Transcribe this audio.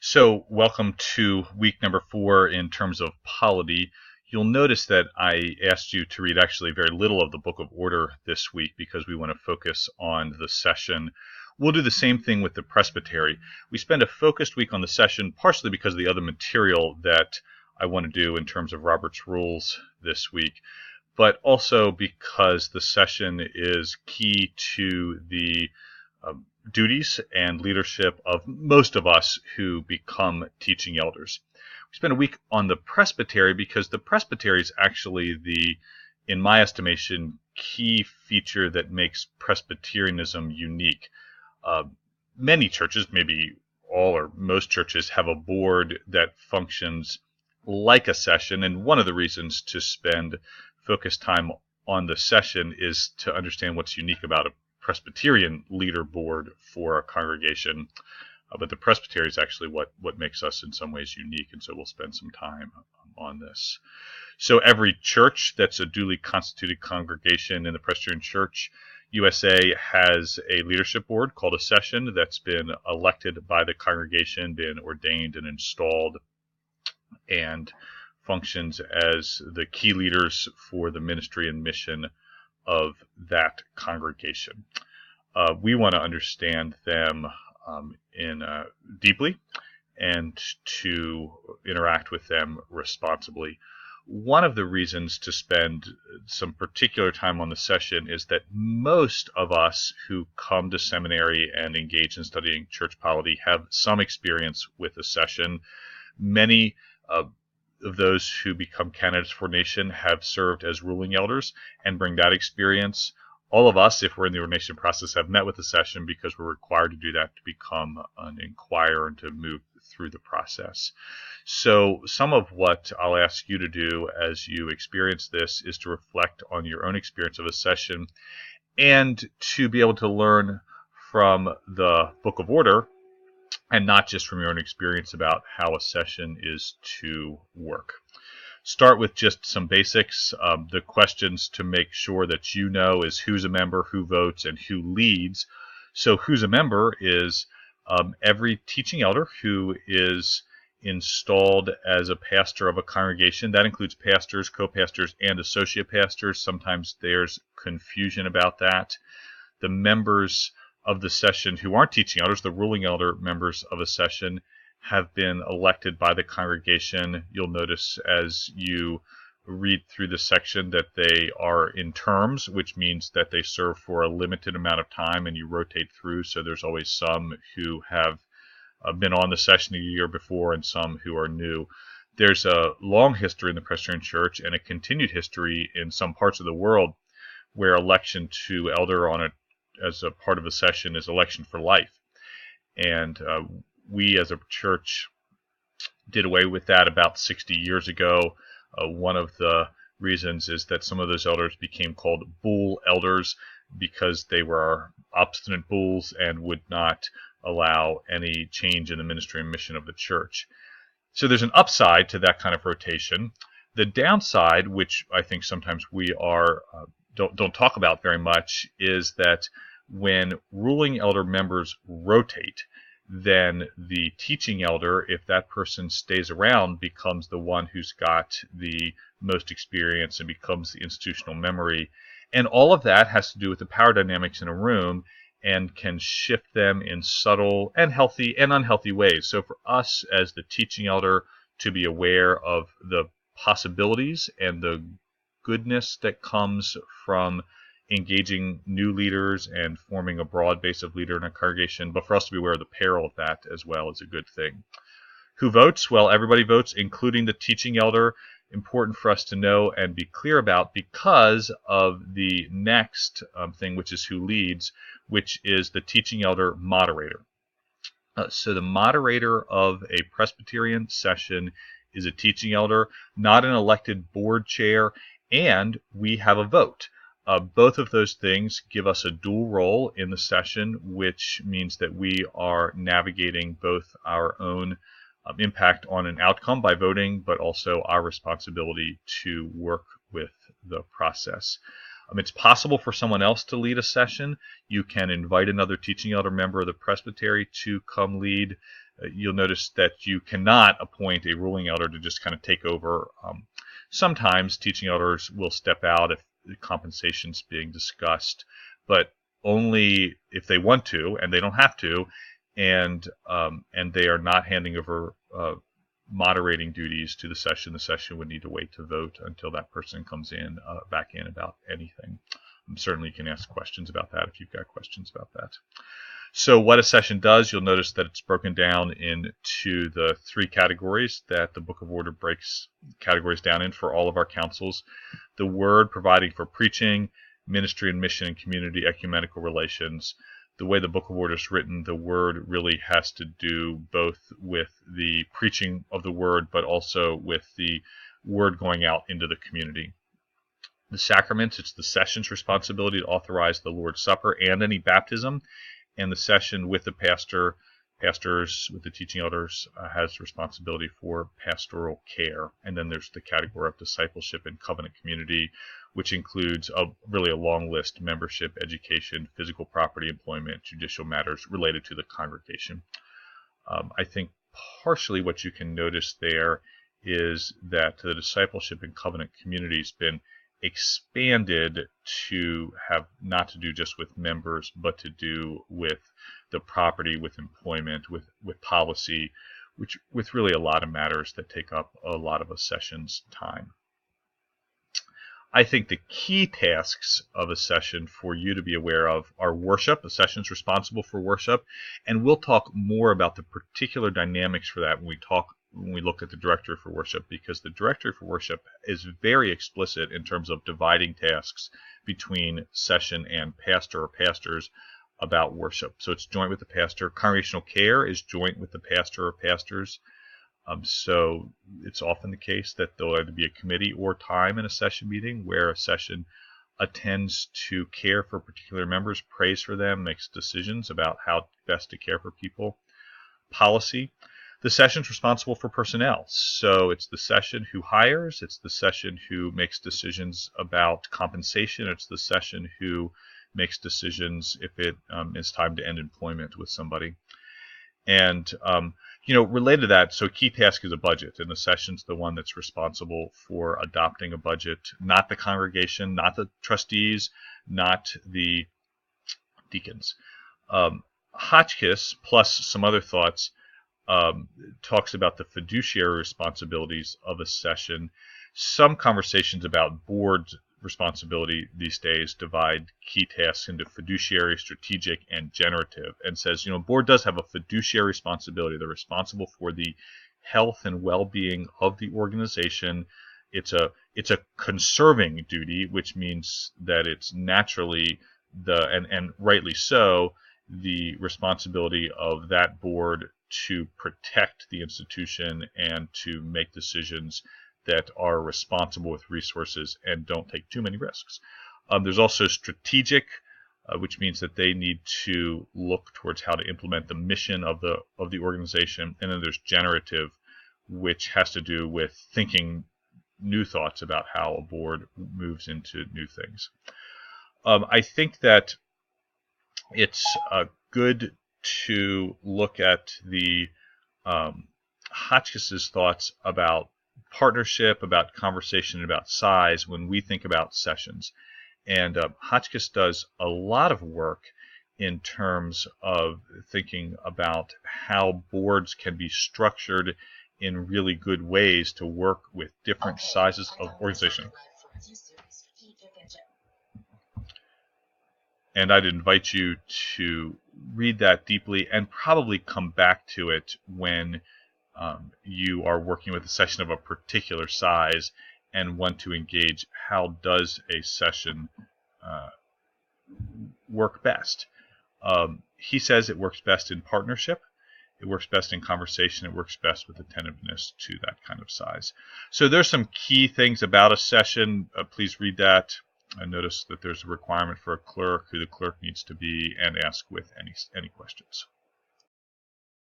So, welcome to week number 4 in terms of polity. You'll notice that I asked you to read actually very little of the Book of Order this week because we want to focus on the session. We'll do the same thing with the presbytery. We spend a focused week on the session, partially because of the other material that I want to do in terms of Robert's Rules this week, but also because the session is key to the duties and leadership of most of us who become teaching elders. We spent a week on the presbytery because the presbytery is actually in my estimation, key feature that makes Presbyterianism unique. Many churches, maybe all or most churches, have a board that functions like a session, and one of the reasons to spend focused time on the session is to understand what's unique about a Presbyterian leader board for a congregation. But the presbytery is actually what makes us in some ways unique, and so we'll spend some time on this. So every church that's a duly constituted congregation in the Presbyterian Church USA has a leadership board called a session that's been elected by the congregation, been ordained and installed, and functions as the key leaders for the ministry and mission of that congregation. We want to understand them deeply and to interact with them responsibly. One of the reasons to spend some particular time on the session is that most of us who come to seminary and engage in studying church polity have some experience with the session. Many of those who become candidates for ordination have served as ruling elders and bring that experience. All of us, if we're in the ordination process, have met with the session because we're required to do that to become an inquirer and to move through the process. So some of what I'll ask you to do as you experience this is to reflect on your own experience of a session and to be able to learn from the Book of Order and not just from your own experience about how a session is to work. Start with just some basics. The questions to make sure that you know is who's a member, who votes, and who leads. So who's a member is every teaching elder who is installed as a pastor of a congregation. That includes pastors, co-pastors, and associate pastors. Sometimes there's confusion about that. The members of the session who aren't teaching elders, the ruling elder members of a session, have been elected by the congregation. You'll notice as you read through the section that they are in terms, which means that they serve for a limited amount of time and you rotate through. So there's always some who have been on the session a year before and some who are new. There's a long history in the Presbyterian Church and a continued history in some parts of the world where election to elder as a part of a session is election for life. And we as a church did away with that about 60 years ago. One of the reasons is that some of those elders became called bull elders because they were obstinate bulls and would not allow any change in the ministry and mission of the church. So there's an upside to that kind of rotation. The downside, which I think sometimes we don't talk about very much, is that when ruling elder members rotate, then the teaching elder, if that person stays around, becomes the one who's got the most experience and becomes the institutional memory. And all of that has to do with the power dynamics in a room and can shift them in subtle and healthy and unhealthy ways. So for us as the teaching elder to be aware of the possibilities and the goodness that comes from engaging new leaders and forming a broad base of leader in a congregation, but for us to be aware of the peril of that as well is a good thing. Who votes? Well, everybody votes, including the teaching elder. Important for us to know and be clear about because of the next thing, which is who leads, which is the teaching elder moderator. So the moderator of a Presbyterian session is a teaching elder, not an elected board chair, and we have a vote. Both of those things give us a dual role in the session, which means that we are navigating both our own impact on an outcome by voting, but also our responsibility to work with the process. It's possible for someone else to lead a session. You can invite another teaching elder member of the presbytery to come lead. You'll notice that you cannot appoint a ruling elder to just kind of take over. Sometimes teaching elders will step out if the compensation's being discussed, but only if they want to, and they don't have to, and they are not handing over moderating duties to the session. The session would need to wait to vote until that person comes in back in about anything. Certainly you can ask questions about that if you've got questions about that. So what a session does, you'll notice that it's broken down into the 3 categories that the Book of Order breaks categories down in for all of our councils. The Word, providing for preaching, ministry and mission and community ecumenical relations. The way the Book of Order is written, the Word really has to do both with the preaching of the Word, but also with the Word going out into the community. The sacraments, it's the session's responsibility to authorize the Lord's Supper and any baptism, and the session with the pastors, with the teaching elders, has responsibility for pastoral care. And then there's the category of discipleship and covenant community, which includes really a long list: membership, education, physical property, employment, judicial matters related to the congregation. I think partially what you can notice there is that the discipleship and covenant community has been expanded to have not to do just with members, but to do with the property, with employment, with policy, with really a lot of matters that take up a lot of a session's time. I think the key tasks of a session for you to be aware of are worship. A session's responsible for worship, and we'll talk more about the particular dynamics for that when we look at the Directory for Worship, because the Directory for Worship is very explicit in terms of dividing tasks between session and pastor or pastors about worship. So it's joint with the pastor. Congregational care is joint with the pastor or pastors. So it's often the case that there'll either be a committee or time in a session meeting where a session attends to care for particular members, prays for them, makes decisions about how best to care for people. Policy. The session's responsible for personnel. So it's the session who hires, it's the session who makes decisions about compensation, it's the session who makes decisions if it is time to end employment with somebody. And related to that, so key task is a budget, and the session's the one that's responsible for adopting a budget, not the congregation, not the trustees, not the deacons. Hotchkiss, plus some other thoughts, talks about the fiduciary responsibilities of a session. Some conversations about board responsibility these days divide key tasks into fiduciary, strategic, and generative, and says, board does have a fiduciary responsibility. They're responsible for the health and well-being of the organization. It's a conserving duty, which means that it's naturally and rightly so, the responsibility of that board to protect the institution and to make decisions that are responsible with resources and don't take too many risks. There's also strategic, which means that they need to look towards how to implement the mission of the organization. And then there's generative, which has to do with thinking new thoughts about how a board moves into new things. I think that it's good to look at the Hotchkiss's thoughts about partnership, about conversation, about size when we think about sessions. And Hotchkiss does a lot of work in terms of thinking about how boards can be structured in really good ways to work with different sizes of organization. And I'd invite you to read that deeply and probably come back to it when you are working with a session of a particular size and want to engage how does a session work best. He says it works best in partnership, it works best in conversation, it works best with attentiveness to that kind of size. So there's some key things about a session. Please read that. I notice that there's a requirement for a clerk, who the clerk needs to be, and ask with any questions.